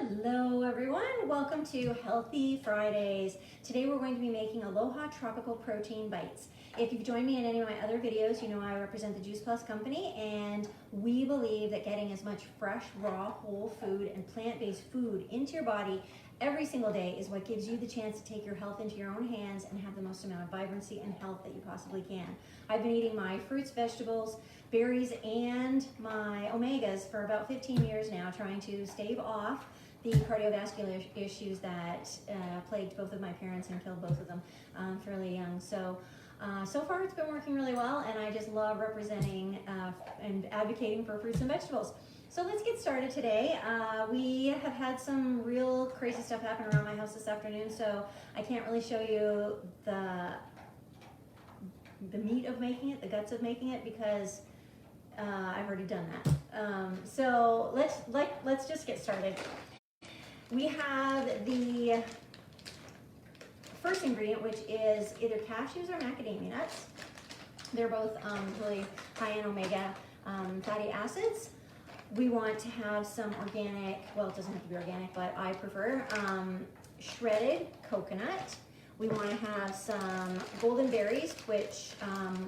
Hello everyone, welcome to Healthy Fridays. Today we're going to be making Aloha tropical protein bites. If you've joined me in any of my other videos, you know I represent the JuciePlus Company, and we believe that getting as much fresh, raw, whole food and plant-based food into your body every single day is what gives you the chance to take your health into your own hands and have the most amount of vibrancy and health that you possibly can. I've been eating my fruits, vegetables, berries, and my omegas for about 15 years now, trying to stave off the cardiovascular issues that plagued both of my parents and killed both of them fairly young. So far it's been working really well, and I just love representing and advocating for fruits and vegetables. So let's get started today. We have had some real crazy stuff happen around my house this afternoon, so I can't really show you the meat of making it, the guts of making it, because I've already done that. So let's just get started. We have the first ingredient, which is either cashews or macadamia nuts. They're both really high in omega fatty acids. We want to have some organic, well, it doesn't have to be organic, but I prefer shredded coconut. We want to have some golden berries, which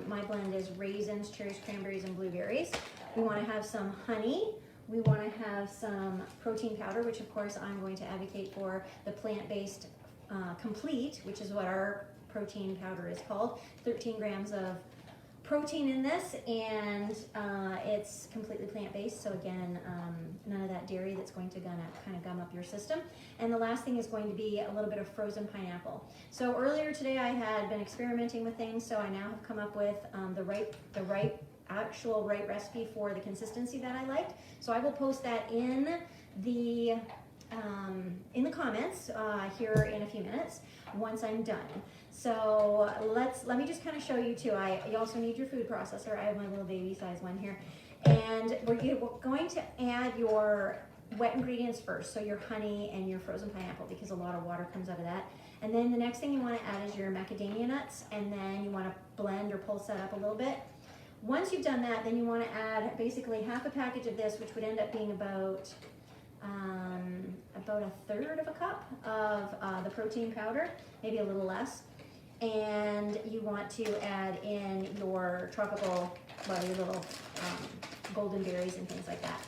my blend is raisins, cherries, cranberries, and blueberries. We want to have some honey. We want to have some protein powder, which of course I'm going to advocate for the plant-based Complete, which is what our protein powder is called. 13 grams of protein in this, and it's completely plant-based, so again, none of that dairy that's going to kind of gum up your system. And the last thing is going to be a little bit of frozen pineapple. So earlier today I had been experimenting with things, so I now have come up with the actual right recipe for the consistency that I liked. So I will post that in the comments here in a few minutes once I'm done. So let me just kind of show you too. You also need your food processor. I have my little baby size one here, and we're going to add your wet ingredients first, so your honey and your frozen pineapple, because a lot of water comes out of that. And then the next thing you want to add is your macadamia nuts, and then you want to blend or pulse that up a little bit. Once you've done that, then you want to add basically half a package of this, which would end up being about a third of a cup of the protein powder, maybe a little less. And you want to add in your tropical, well, your little golden berries and things like that.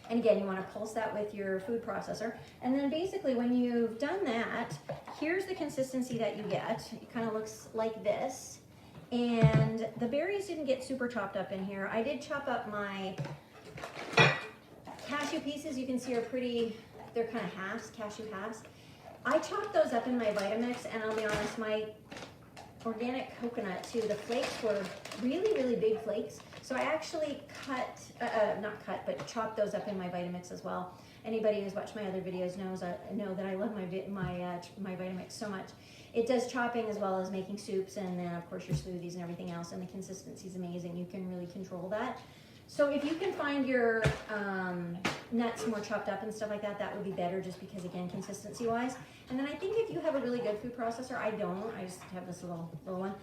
And again, you want to pulse that with your food processor. And then basically when you've done that, here's the consistency that you get. It kind of looks like this. And the berries didn't get super chopped up in here. I did chop up my cashew pieces. You can see are pretty, they're kind of halves, cashew halves. I chopped those up in my Vitamix, and I'll be honest, my organic coconut too, the flakes were really, really big flakes. So I actually chopped those up in my Vitamix as well. Anybody who's watched my other videos know that I love my Vitamix so much. It does chopping as well as making soups, and then of course your smoothies and everything else, and the consistency is amazing. You can really control that. So if you can find your nuts more chopped up and stuff like that, that would be better, just because, again, consistency wise. And then I think if you have a really good food processor, I don't, I just have this little one,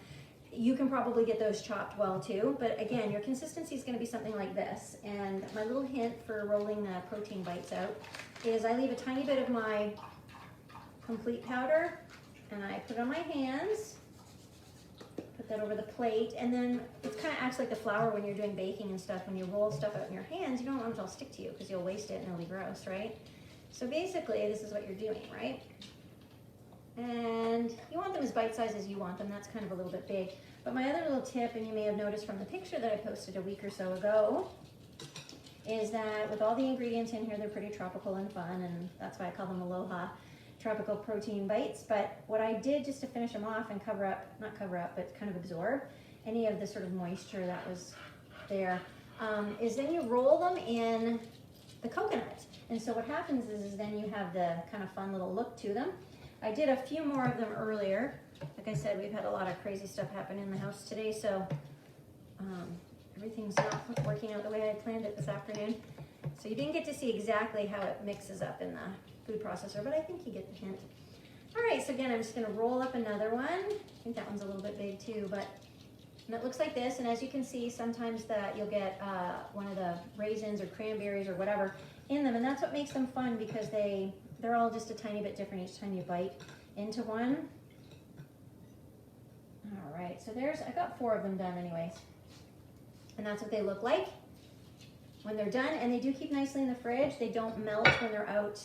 you can probably get those chopped well too. But again, your consistency is going to be something like this. And my little hint for rolling the protein bites out is I leave a tiny bit of my Complete powder, and I put it on my hands, put that over the plate, and then it kind of acts like the flour when you're doing baking and stuff. When you roll stuff out in your hands, you don't want it to all stick to you, because you'll waste it and it'll be gross, right? So basically, this is what you're doing, right? And you want them as bite-sized as you want them. That's kind of a little bit big. But my other little tip, and you may have noticed from the picture that I posted a week or so ago, is that with all the ingredients in here, they're pretty tropical and fun, and that's why I call them Aloha tropical protein bites. But what I did, just to finish them off and not cover up, but kind of absorb any of the sort of moisture that was there, is then you roll them in the coconut. And so what happens is then you have the kind of fun little look to them. I did a few more of them earlier. Like I said, we've had a lot of crazy stuff happen in the house today, so everything's not working out the way I planned it this afternoon. So you didn't get to see exactly how it mixes up in the food processor, but I think you get the hint. All right, so again, I'm just gonna roll up another one. I think that one's a little bit big too, but and it looks like this. And as you can see, sometimes that you'll get one of the raisins or cranberries or whatever in them, and that's what makes them fun, because they're all just a tiny bit different each time you bite into one. All right, so I got 4 of them done anyways, and that's what they look like when they're done. And they do keep nicely in the fridge. They don't melt when they're out.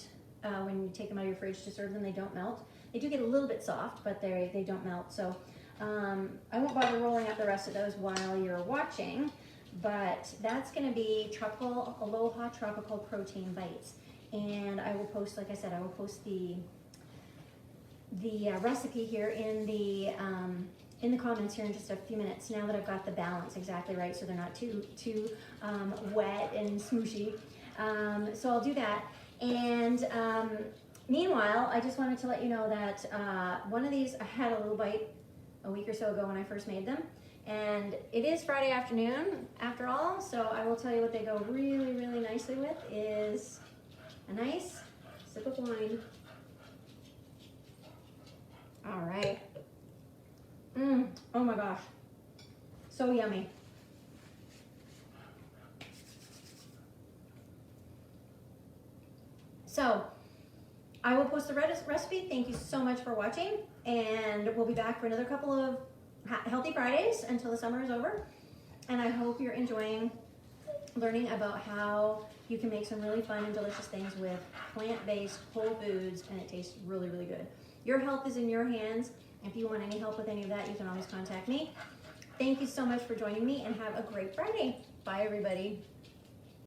When you take them out of your fridge to serve them, they don't melt. They do get a little bit soft, but they don't melt. So I won't bother rolling up the rest of those while you're watching, but that's gonna be Aloha Tropical Protein Bites. And I will post, like I said, I will post the recipe here in the comments here in just a few minutes, now that I've got the balance exactly right, so they're not too wet and smooshy. So I'll do that. And meanwhile, I just wanted to let you know that one of these, I had a little bite a week or so ago when I first made them. And it is Friday afternoon after all, so I will tell you what they go really, really nicely with is a nice sip of wine. All right. Oh my gosh. So yummy. So I will post the recipe. Thank you so much for watching, and we'll be back for another couple of Healthy Fridays until the summer is over. And I hope you're enjoying learning about how you can make some really fun and delicious things with plant-based whole foods, and it tastes really, really good. Your health is in your hands. If you want any help with any of that, you can always contact me. Thank you so much for joining me, and have a great Friday. Bye, everybody.